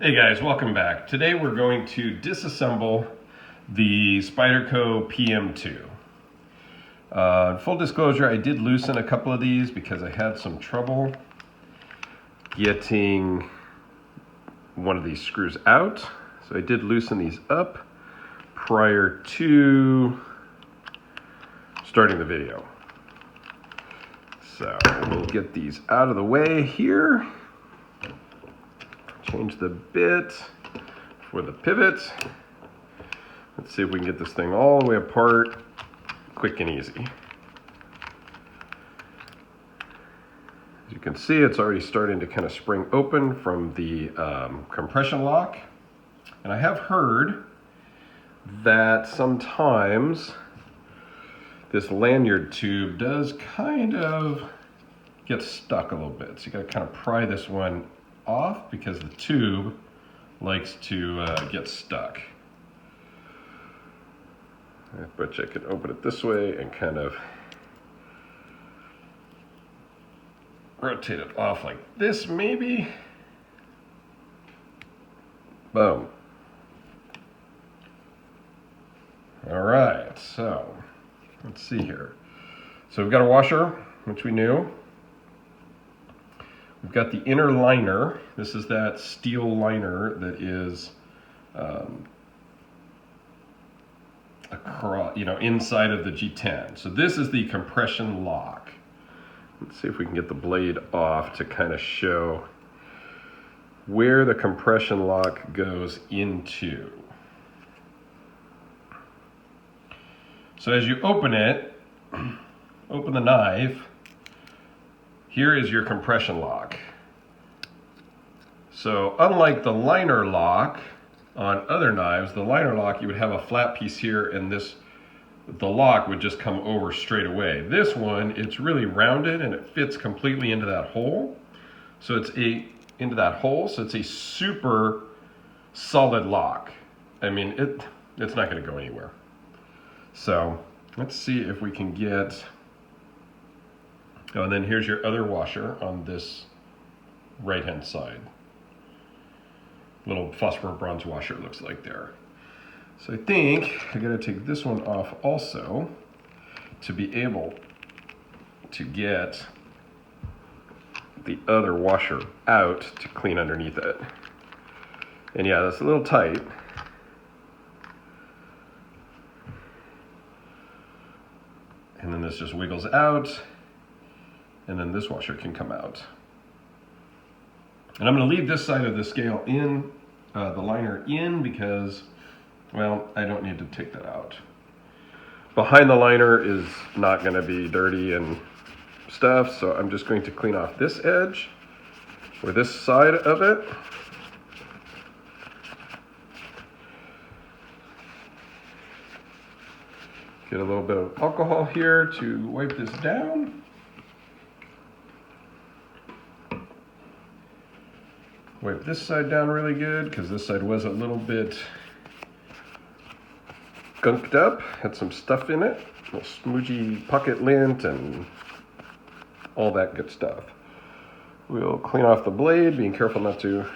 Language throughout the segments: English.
Hey guys, welcome back. Today we're going to disassemble the Spyderco PM2. Full disclosure, I did loosen a couple of these because I had some trouble getting one of these screws out. So I did loosen these up prior to starting the video. So we'll get these out of the way here. Change the bit for the pivot. Let's see if we can get this thing all the way apart, quick and easy. As you can see, it's already starting to kind of spring open from the compression lock. And I have heard that sometimes this lanyard tube does kind of get stuck a little bit. So you gotta kind of pry this one off because the tube likes to get stuck. But you can open it this way and kind of rotate it off like this, maybe. Boom. All right, so let's see here. So we've got a washer, which we knew. We've got the inner liner. This is that steel liner that is across, inside of the G10. So this is the compression lock. Let's see if we can get the blade off to kind of show where the compression lock goes into. So as you open it, open the knife, here is your compression lock. So unlike the liner lock on other knives, the liner lock, you would have a flat piece here and the lock would just come over straight away. This one, it's really rounded and it fits completely into that hole. So it's a super solid lock. I mean, it's not gonna go anywhere. So let's see if we can get, oh, and then here's your other washer on this right-hand side. Little phosphor bronze washer looks like there. So I think I gotta take this one off also to be able to get the other washer out to clean underneath it. And yeah, that's a little tight. And then this just wiggles out, and then this washer can come out. And I'm going to leave this side of the scale in, the liner in, because, well, I don't need to take that out. Behind the liner is not going to be dirty and stuff, so I'm just going to clean off this edge, or this side of it. Get a little bit of alcohol here to wipe this down. Wipe this side down really good because this side was a little bit gunked up, had some stuff in it, a little smoochy pocket lint and all that good stuff. We'll clean off the blade, being careful not to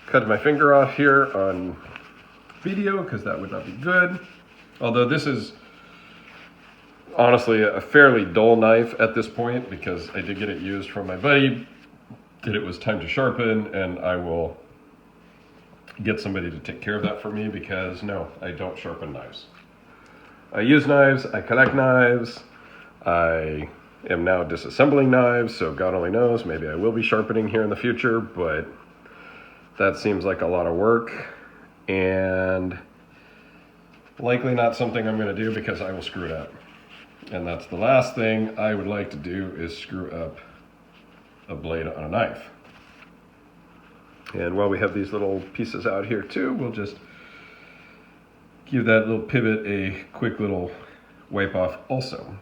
cut my finger off here on video because that would not be good. Although this is honestly a fairly dull knife at this point because I did get it used from my buddy that it was time to sharpen, and I will get somebody to take care of that for me because no, I don't sharpen knives. I use knives, I collect knives, I am now disassembling knives, so God only knows, maybe I will be sharpening here in the future, but that seems like a lot of work and likely not something I'm going to do because I will screw it up. And that's the last thing I would like to do, is screw up a blade on a knife. And while we have these little pieces out here too, we'll just give that little pivot a quick little wipe off also.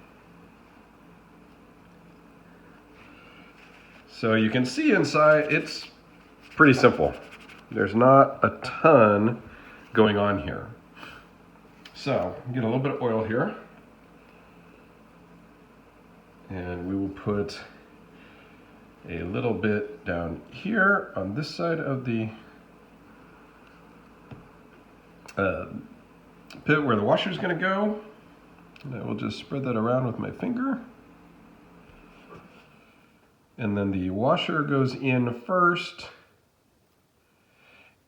So you can see inside, it's pretty simple. There's not a ton going on here. So get a little bit of oil here. And we will put a little bit down here on this side of the pivot where the washer is going to go. And I will just spread that around with my finger. And then the washer goes in first,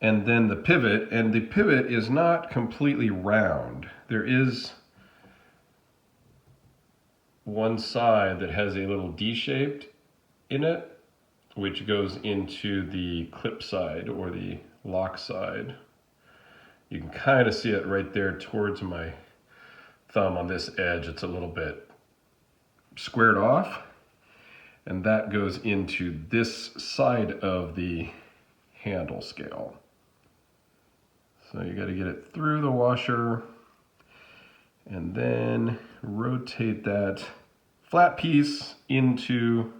and then the pivot, and the pivot is not completely round. There is one side that has a little D-shaped in it, which goes into the clip side or the lock side. You can kind of see it right there towards my thumb on this edge. It's a little bit squared off, and that goes into this side of the handle scale. So you got to get it through the washer and then rotate that flat piece into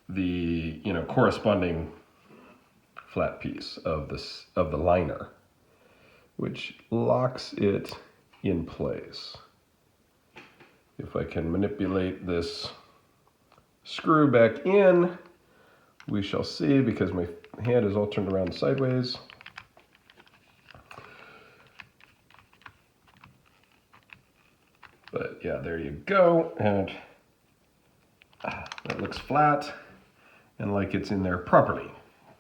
the corresponding flat piece of the liner, which locks it in place. If I can manipulate this screw back in, we shall see, because my hand is all turned around sideways. But yeah, there you go, and that looks flat and like it's in there properly.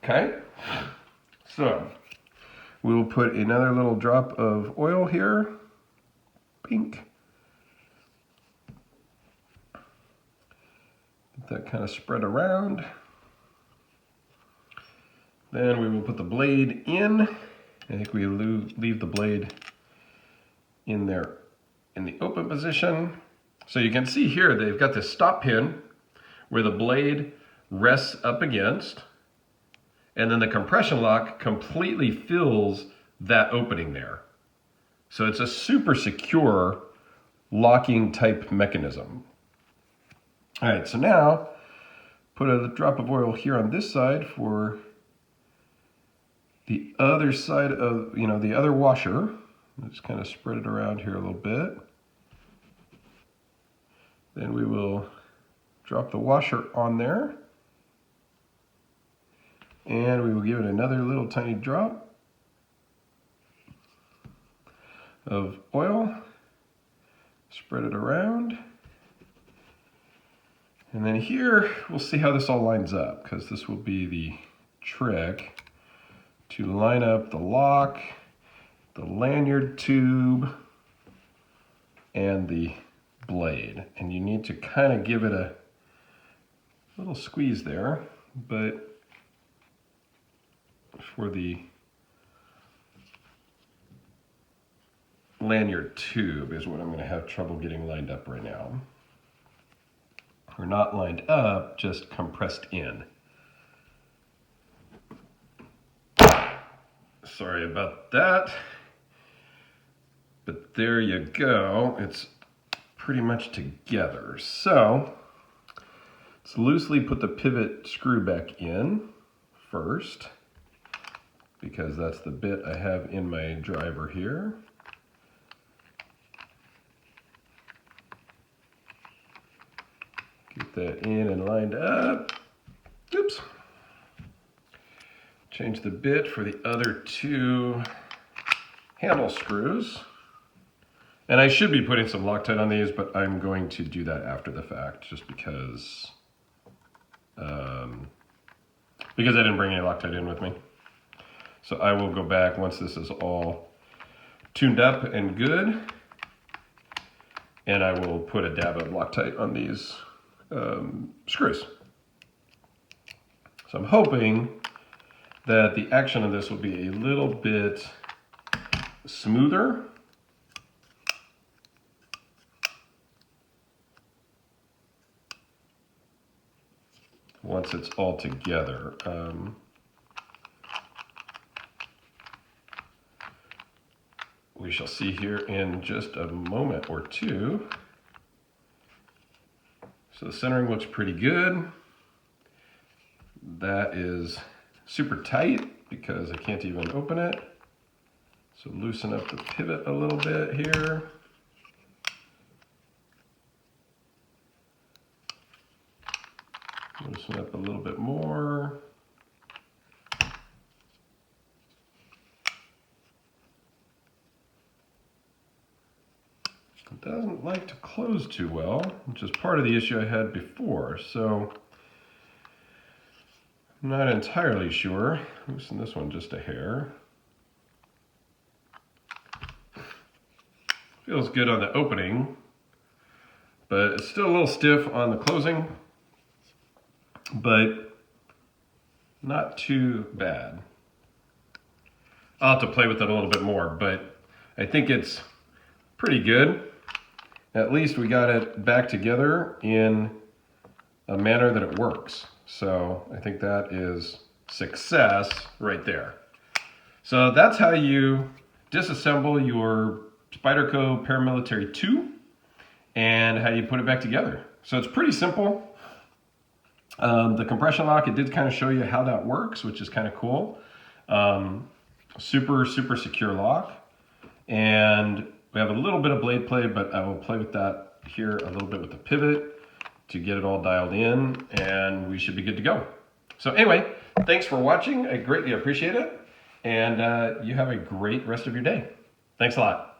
Okay, so we will put another little drop of oil here, pink. Get that kind of spread around. Then we will put the blade in. I think we leave the blade in there in the open position. So you can see here they've got this stop pin where the blade rests up against, and then the compression lock completely fills that opening there. So it's a super secure locking type mechanism. All right, so now put a drop of oil here on this side for the other side of, the other washer. Just kind of spread it around here a little bit. Then we will drop the washer on there. And we will give it another little tiny drop of oil. Spread it around. And then here, we'll see how this all lines up, because this will be the trick to line up the lock, the lanyard tube, and the blade. And you need to kind of give it a little squeeze there, but for the lanyard tube is what I'm going to have trouble getting lined up right now. Or not lined up, just compressed in. Sorry about that. But there you go. It's pretty much together. So let's loosely put the pivot screw back in first, because that's the bit I have in my driver here. Get that in and lined up. Oops. Change the bit for the other two handle screws. And I should be putting some Loctite on these, but I'm going to do that after the fact, just because I didn't bring any Loctite in with me. So I will go back once this is all tuned up and good, and I will put a dab of Loctite on these screws. So I'm hoping that the action of this will be a little bit smoother. Once it's all together. We shall see here in just a moment or two. So the centering looks pretty good. That is super tight because I can't even open it. So loosen up the pivot a little bit here. Loosen up a little bit more. doesn't like to close too well, which is part of the issue I had before. So I'm not entirely sure. Loosen this one just a hair. Feels good on the opening, but it's still a little stiff on the closing, but not too bad. I'll have to play with it a little bit more, but I think it's pretty good. At least we got it back together in a manner that it works. So I think that is success right there. So that's how you disassemble your Spyderco Paramilitary 2 and how you put it back together. So it's pretty simple. The compression lock, it did kind of show you how that works, which is kind of cool. Super secure lock. And we have a little bit of blade play, but I will play with that here a little bit with the pivot to get it all dialed in, and we should be good to go. So anyway, thanks for watching. I greatly appreciate it. And you have a great rest of your day. Thanks a lot.